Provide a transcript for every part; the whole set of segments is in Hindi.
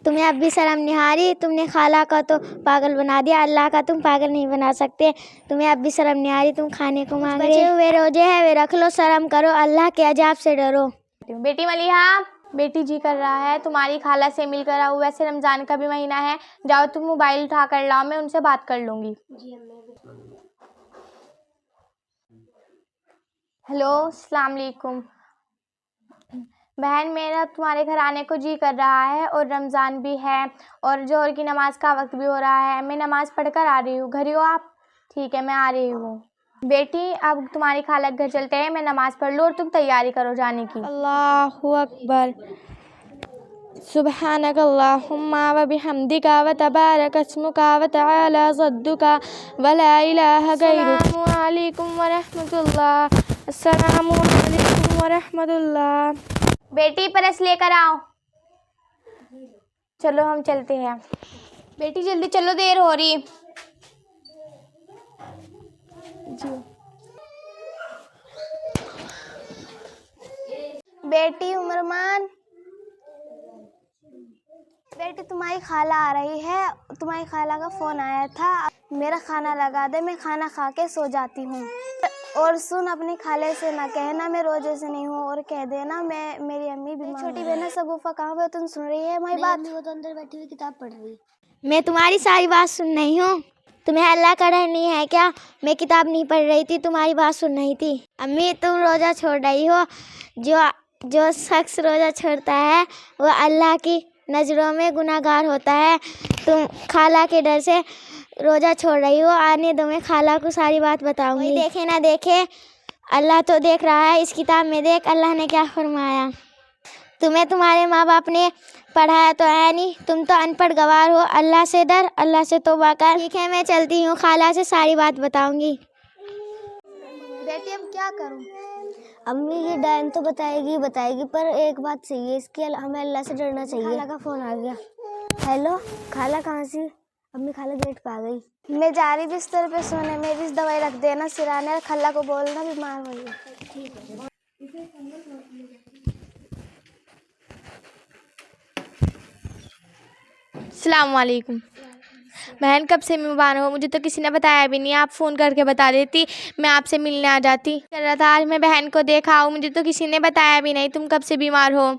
तुम्हें अब भी शर्म नहीं आ रही? तुमने खाला का तो पागल बना दिया, अल्लाह का तुम पागल नहीं बना सकते। तुम्हें अब भी शर्म नहीं आ रही? तुम खाने को मांग रहे हो। वे रोजे है वे रख लो, शर्म करो, अल्लाह के अजाब से डरो। बेटी मलिहा, बेटी जी कर रहा है तुम्हारी खाला से मिलकर आओ। वैसे रमज़ान का भी महीना है, जाओ तुम मोबाइल उठा कर लाओ, मैं उनसे बात कर लूँगी। हेलो, अस्सलाम वालेकुम। बहन, मेरा तुम्हारे घर आने को जी कर रहा है और रमज़ान भी है और जोहर की नमाज़ का वक्त भी हो रहा है। मैं नमाज़ पढ़ कर आ रही हूँ। घर ही हो आप? ठीक है, मैं आ रही हूँ। बेटी, अब तुम्हारी खाला के घर चलते हैं, मैं नमाज़ पढ़ लूँ और तुम तैयारी करो जाने की। अल्लाहु अकबर। सुब्हानक अल्लाहुम्मा व बिहम्दिका व तबारक अस्मुका व तआला जद्दुका व ला इलाहा गैरुक। अस्सलामु अलैकुम व रहमतुल्लाह। अस्सलामु अलैकुम व रहमतुल्लाह। बेटी, परस लेकर आओ। चलो हम चलते हैं। बेटी जल्दी चलो, देर हो रही। जी बेटी उमरमान, बेटी तुम्हारी खाला आ रही है, तुम्हारी खाला का फ़ोन आया था। मेरा खाना लगा दे, मैं खाना खा के सो जाती हूँ। और सुन, अपनी खाले से ना कहना मैं रोजे से नहीं हूँ, और कह देना मैं मेरी अम्मी बीमार। छोटी बहन शगुफा कहाँ पे? तुम सुन रही है हमारी बात? वो तो अंदर बैठी हुई किताब पढ़ रही। मैं तुम्हारी सारी बात सुन रही हूँ। तुम्हें अल्लाह का डर नहीं है क्या? मैं किताब नहीं पढ़ रही थी, तुम्हारी बात सुन रही थी। अम्मी, तुम रोज़ा छोड़ रही हो। जो शख्स रोज़ा छोड़ता है वो अल्लाह की नज़रों में गुनाहगार होता है। तुम खाला के डर से रोज़ा छोड़ रही हो। आने दो, मैं खाला को सारी बात बताऊंगी। देखे ना देखे, अल्लाह तो देख रहा है। इस किताब में देख अल्लाह ने क्या फरमाया। तुम्हें तुम्हारे माँ बाप ने पढ़ाया तो है नहीं, तुम तो अनपढ़ गवार हो। अल्लाह से डर, अल्लाह से तौबा कर। ठीक है, मैं चलती हूँ, खाला से सारी बात बताऊंगी। बेटी, अब क्या करूँ? अम्मी ये डायन तो बताएगी, पर एक बात सही है, इसकी हमें अल्लाह से डरना चाहिए। खाला का फोन आ गया। हेलो, खाला कहाँ सी? अम्मी, खाला गेट पे आ गई। मैं जा रही बिस्तर पे सोने, मेरी दवाई रख देना सिराने, और खाला को बोलना बीमार हो गई। ठीक है। अस्सलाम वालेकुम। बहन, कब से बीमार हो? मुझे तो किसी ने बताया भी नहीं। आप फ़ोन करके बता देती, मैं आपसे मिलने आ जाती। कर रहा था आज मैं बहन को देखा हूँ, मुझे तो किसी ने बताया भी नहीं तुम कब से बीमार हो।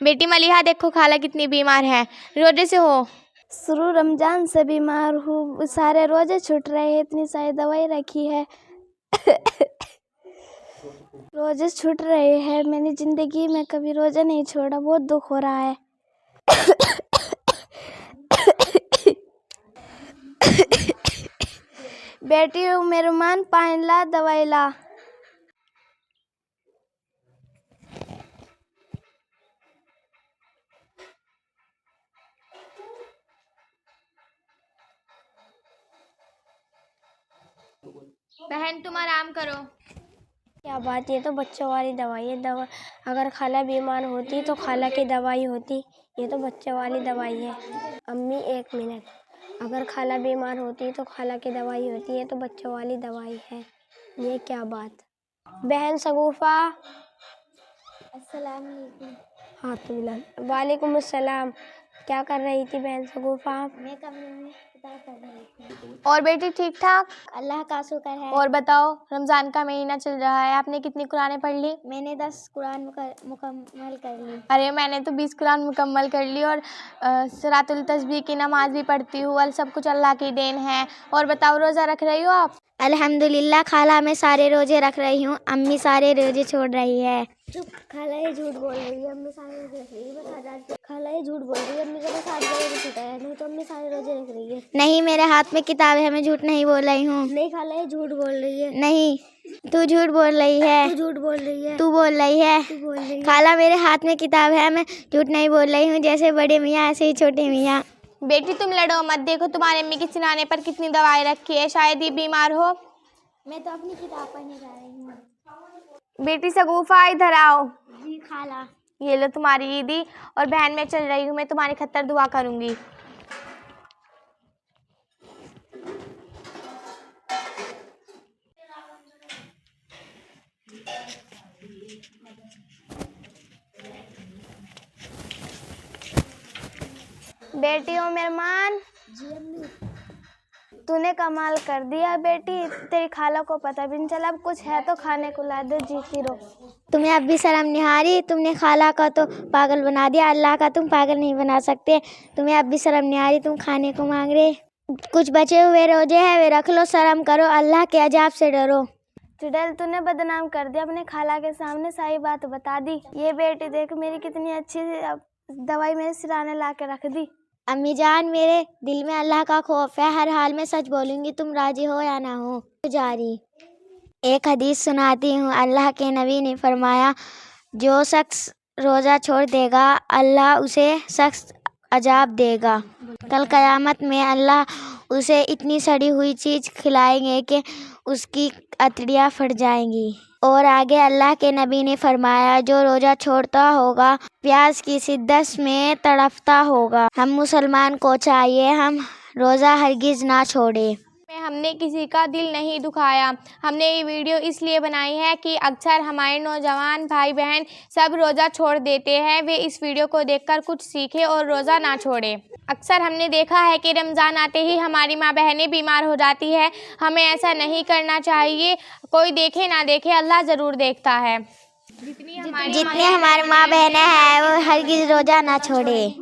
बेटी मलिहा, देखो खाला कितनी बीमार है, रोजे से हो। शुरू रमजान से बीमार हूँ, सारे रोजे छूट रहे हैं, इतनी सारी दवाई रखी है। रोजे छूट रहे हैं, मैंने ज़िंदगी में कभी रोजा नहीं छोड़ा, बहुत दुख हो रहा है। बेटी मेहरबान, पानी ला, दवाई ला। बहन, तुम आराम करो। क्या बात, ये तो बच्चों वाली दवाई है। अगर खाला बीमार होती तो खाला की दवाई होती, ये तो बच्चों वाली दवाई है। अम्मी, एक मिनट, अगर खाला बीमार होती तो खाला की दवाई होती, ये तो बच्चों वाली दवाई है। ये क्या बात। बहन शगुफा, अस्सलाम वालेकुम। हाँ तो मिला। वालेकुम अस्सलाम। क्या कर रही थी बहन शगुफा? मैं कमरे में किताब पढ़ रही थी। और बेटी ठीक ठाक? अल्लाह का शुक्र है। और बताओ, रमज़ान का महीना चल रहा है, आपने कितनी कुरानें पढ़ ली? मैंने 10 कुरान मुकम्मल कर ली। अरे, मैंने तो 20 कुरान मुकम्मल कर ली और सलातुल तस्बीह की नमाज भी पढ़ती हूँ। और सब कुछ अल्लाह की देन है। और बताओ, रोज़ा रख रही हो आप? अल्हम्दुलिल्लाह, खाला मैं सारे रोजे रख रही हूँ, अम्मी सारे रोजे छोड़ रही है। चुप, खाला ये झूठ बोल रही है, अम्मी सारे रोजे रख रही है। बता जा, खाला ये झूठ बोल रही है, अम्मी का बस आज रोजे छूटा है, नहीं तो अम्मी सारे रोजे रख रही है। नहीं, मेरे हाथ में किताब है, मैं झूठ नहीं बोल रही हूँ। नहीं खाला, ये झूठ बोल रही है। नहीं, तू झूठ बोल रही है। तू झूठ बोल रही है। तू बोल रही है। तू बोल रही है। खाला, मेरे हाथ में किताब है, मैं झूठ नहीं बोल रही हूँ। जैसे बड़े मियाँ ऐसे ही छोटे मियाँ। बेटी, तुम लड़ो मत, देखो तुम्हारी अम्मी के सिरहाने पर कितनी दवाई रखी है, शायद ये बीमार हो। मैं तो अपनी किताब पढ़ने जा रही हूँ। बेटी शगुफा, इधर आओ। जी खाला। ये लो तुम्हारी ईदी। और बहन, मैं चल रही हूँ, मैं तुम्हारी खत्तर दुआ करूँगी। बेटी ओ मेहमान, तूने कमाल कर दिया बेटी, तेरी खाला को पता भी नहीं चला। अब कुछ है तो खाने को ला दे, जीती रहो। तुम्हें अब भी शर्म नहीं आ रही? तुमने खाला का तो पागल बना दिया, अल्लाह का तुम पागल नहीं बना सकते। तुम्हें अब भी शर्म नहीं आ रही? तुम खाने को मांग रहे। कुछ बचे हुए रोजे हैं, वे रख लो, शर्म करो, अल्लाह के अजाब से डरो। चुड़ैल, तूने बदनाम कर दिया, अपने खाला के सामने सारी बात बता दी। ये बेटी देख मेरी कितनी अच्छी दवाई मेरे सिराने ला के रख दी। अम्मी जान, मेरे दिल में अल्लाह का खौफ है, हर हाल में सच बोलूँगी, तुम राजी हो या ना हो। जारी एक हदीस सुनाती हूँ। अल्लाह के नबी ने फरमाया, जो शख्स रोज़ा छोड़ देगा अल्लाह उसे सख्त अजाब देगा। कल क़यामत में अल्लाह उसे इतनी सड़ी हुई चीज़ खिलाएंगे कि उसकी अतड़ियाँ फट जाएंगी। और आगे अल्लाह के नबी ने फरमाया, जो रोज़ा छोड़ता होगा प्यास की शिद्दत में तड़पता होगा। हम मुसलमान को चाहिए हम रोज़ा हरगिज़ ना छोड़े। हमने किसी का दिल नहीं दुखाया। हमने ये वीडियो इसलिए बनाई है कि अक्सर हमारे नौजवान भाई बहन सब रोज़ा छोड़ देते हैं, वे इस वीडियो को देखकर कुछ सीखें और रोज़ा ना छोड़ें। अक्सर हमने देखा है कि रमज़ान आते ही हमारी माँ बहनें बीमार हो जाती है। हमें ऐसा नहीं करना चाहिए। कोई देखे ना देखे, अल्लाह ज़रूर देखता है। जितनी हमारी हमारी माँ बहनें हैं वो हरगिज़ रोज़ा ना छोड़े।